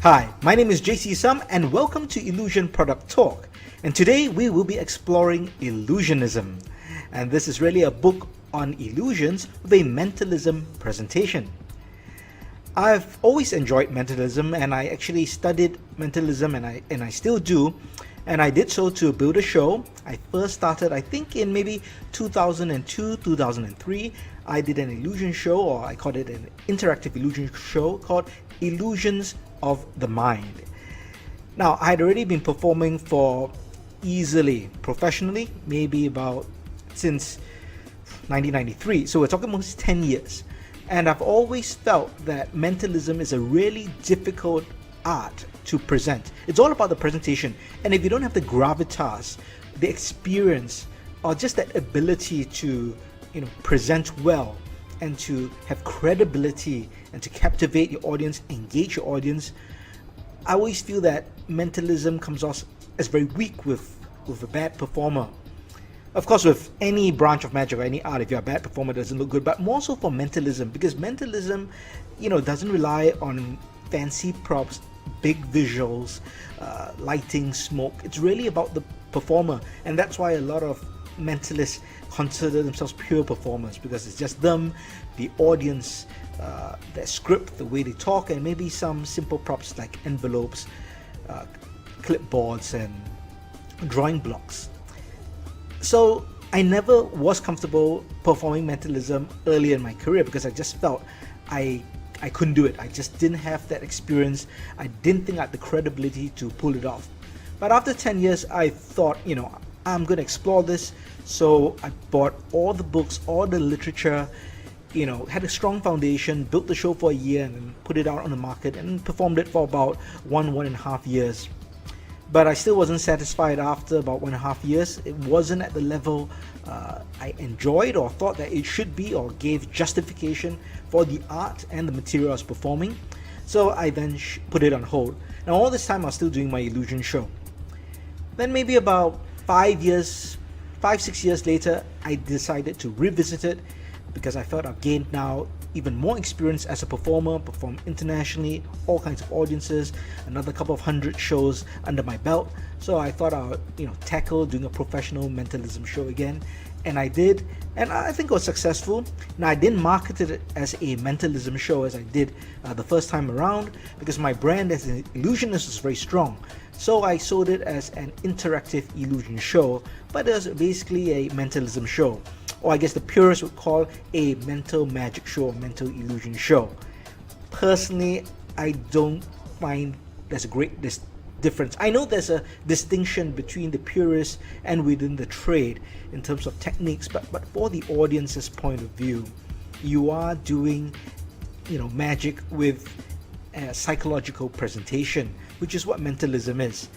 Hi, my name is JC Sum and welcome to Illusion Product Talk. And today we will be exploring illusionism. And this is really a book on illusions with a mentalism presentation. I've always enjoyed mentalism and I actually studied mentalism and I still do. And I did so to build a show. I first started, I think in maybe 2002, 2003. I did an illusion show, or I called it an interactive illusion show called Illusions of the Mind. Now, I had already been performing for easily, professionally, maybe about since 1993. So we're talking almost 10 years. And I've always felt that mentalism is a really difficult art to present. It's all about the presentation. And if you don't have the gravitas, the experience, or just that ability to present well and to have credibility and to captivate your audience, engage your audience, I always feel that mentalism comes off as very weak with a bad performer. Of course, with any branch of magic or any art, if you're a bad performer, it doesn't look good, but more so for mentalism, because mentalism, doesn't rely on fancy props, big visuals, lighting, smoke. It's really about the performer, and that's why a lot of mentalists consider themselves pure performers, because it's just them, the audience, their script, the way they talk, and maybe some simple props like envelopes, clipboards, and drawing blocks. So I never was comfortable performing mentalism early in my career because I just felt I couldn't do it. I just didn't have that experience. I didn't think I had the credibility to pull it off. But after 10 years, I thought, I'm going to explore this. So I bought all the books, all the literature, had a strong foundation, built the show for a year and then put it out on the market and performed it for about 1.5 years. But I still wasn't satisfied after about 1.5 years. It wasn't at the level I enjoyed or thought that it should be, or gave justification for the art and the material I was performing. So I then put it on hold. Now all this time I was still doing my illusion show. Then maybe about 5, 6 years later, I decided to revisit it because I felt I've gained now even more experience as a performer, perform internationally, all kinds of audiences, another couple of 100 shows under my belt. So I thought I would, tackle doing a professional mentalism show again. And I did, and I think it was successful. Now, I didn't market it as a mentalism show as I did the first time around, because my brand as an illusionist is very strong. So I sold it as an interactive illusion show, but it was basically a mentalism show. Or I guess the purists would call a mental magic show or mental illusion show. Personally, I don't find there's a great difference. I know there's a distinction between the purists and within the trade in terms of techniques, but for the audience's point of view, you are doing magic with a psychological presentation, which is what mentalism is.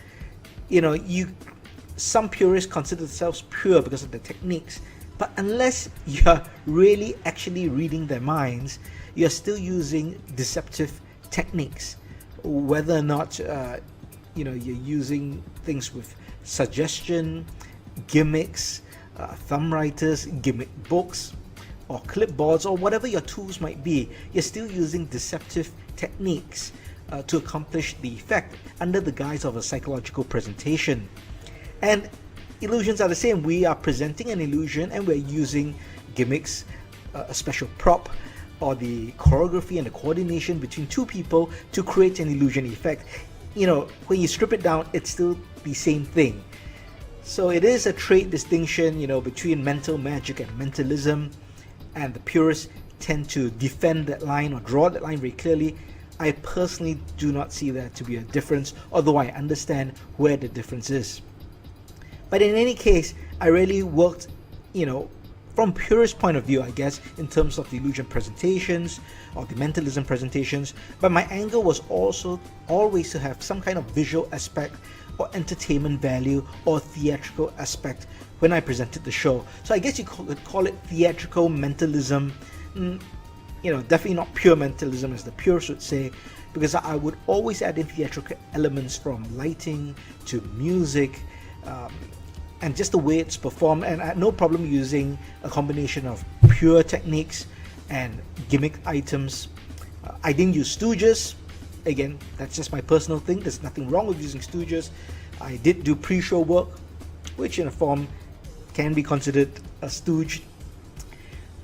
Some purists consider themselves pure because of the techniques, but unless you're really actually reading their minds, you're still using deceptive techniques. Whether or not you're using things with suggestion, gimmicks, thumb writers, gimmick books, or clipboards, or whatever your tools might be, you're still using deceptive techniques to accomplish the effect under the guise of a psychological presentation. And illusions are the same. We are presenting an illusion and we're using gimmicks, a special prop, or the choreography and the coordination between two people to create an illusion effect. When you strip it down, it's still the same thing. So it is a trade distinction, between mental magic and mentalism, and the purists tend to defend that line or draw that line very clearly. I personally do not see that to be a difference, although I understand where the difference is. But in any case, I really worked, from purist point of view, I guess, in terms of the illusion presentations or the mentalism presentations. But my angle was also always to have some kind of visual aspect or entertainment value or theatrical aspect when I presented the show. So I guess you could call it theatrical mentalism. Definitely not pure mentalism as the purists would say, because I would always add in theatrical elements from lighting to music, and just the way it's performed. And I had no problem using a combination of pure techniques and gimmick items. I didn't use stooges. Again, that's just my personal thing. There's nothing wrong with using stooges. I did do pre-show work, which in a form can be considered a stooge.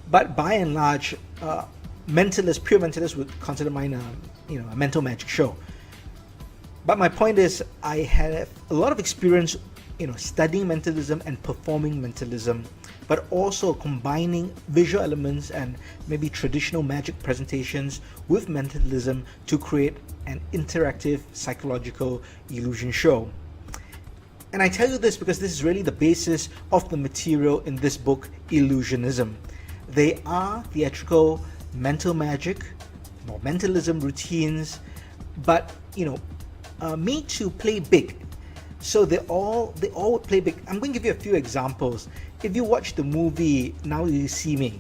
But by and large, pure mentalists would consider mine a mental magic show. But my point is, I had a lot of experience, studying mentalism and performing mentalism, but also combining visual elements and maybe traditional magic presentations with mentalism to create an interactive psychological illusion show. And I tell you this because this is really the basis of the material in this book, Illusionism. They are theatrical mental magic or mentalism routines, but made to play big. So they all would play big. I'm going to give you a few examples. If you watch the movie Now You See Me,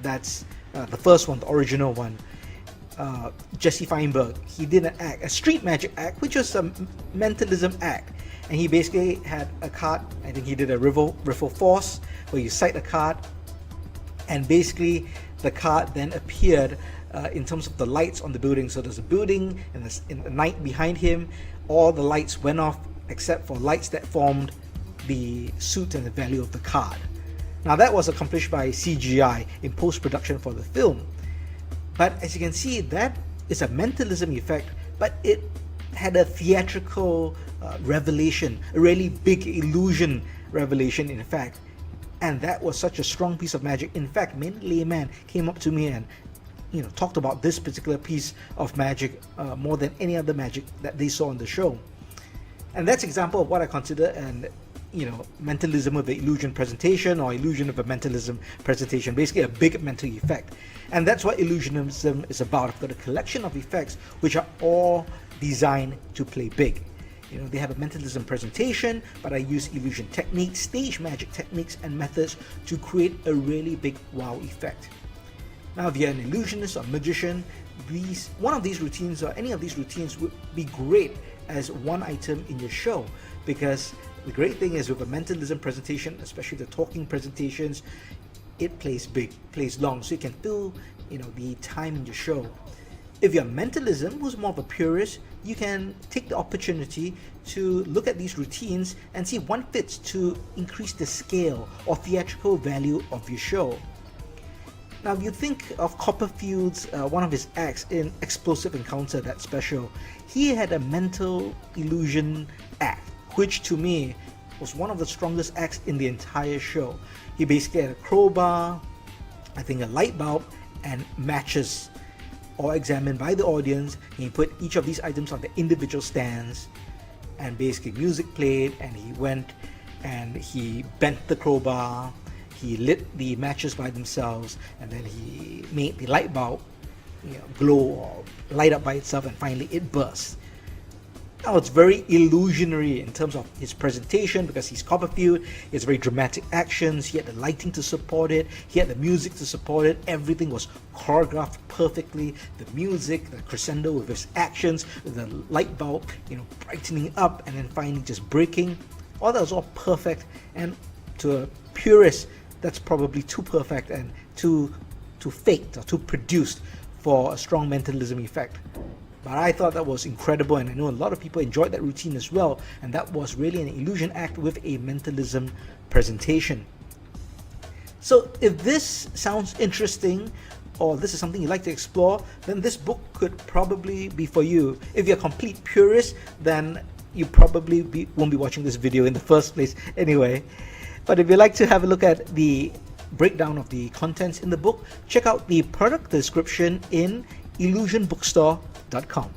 that's the first one, the original one. Jesse Feinberg, he did an act, a street magic act, which was a mentalism act. And he basically had a card, I think he did a riffle force, where you cite a card, and basically the card then appeared in terms of the lights on the building. So there's a building, and in the night behind him, all the lights went off except for lights that formed the suit and the value of the card. Now that was accomplished by CGI in post-production for the film. But as you can see, that is a mentalism effect, but it had a theatrical revelation, a really big illusion revelation in fact. And that was such a strong piece of magic. In fact, many laymen came up to me and talked about this particular piece of magic more than any other magic that they saw on the show. And that's an example of what I consider an mentalism of the illusion presentation, or illusion of a mentalism presentation, basically a big mental effect. And that's what illusionism is about. I've got a collection of effects which are all designed to play big. They have a mentalism presentation, but I use illusion techniques, stage magic techniques and methods to create a really big wow effect. Now, if you're an illusionist or magician, one of these routines or any of these routines would be great as one item in your show, because the great thing is with a mentalism presentation, especially the talking presentations, it plays big, plays long, so you can fill the time in your show. If you're mentalism, who's more of a purist, you can take the opportunity to look at these routines and see one fits to increase the scale or theatrical value of your show. Now, if you think of Copperfield's, one of his acts in Explosive Encounter, that special, he had a mental illusion act, which to me was one of the strongest acts in the entire show. He basically had a crowbar, I think a light bulb, and matches, all examined by the audience. He put each of these items on the individual stands, and basically music played, and he went and he bent the crowbar, he lit the matches by themselves, and then he made the light bulb glow or light up by itself, and finally it burst. Now, it's very illusionary in terms of his presentation because he's Copperfield. He has very dramatic actions. He had the lighting to support it. He had the music to support it. Everything was choreographed perfectly. The music, the crescendo with his actions, the light bulb, brightening up and then finally just breaking. All that was all perfect. And to a purist, that's probably too perfect and too faked or too produced for a strong mentalism effect. But I thought that was incredible, and I know a lot of people enjoyed that routine as well, and that was really an illusion act with a mentalism presentation. So if this sounds interesting, or this is something you'd like to explore, then this book could probably be for you. If you're a complete purist, then you probably won't be watching this video in the first place anyway. But if you'd like to have a look at the breakdown of the contents in the book, check out the product description in illusionbookstore.com.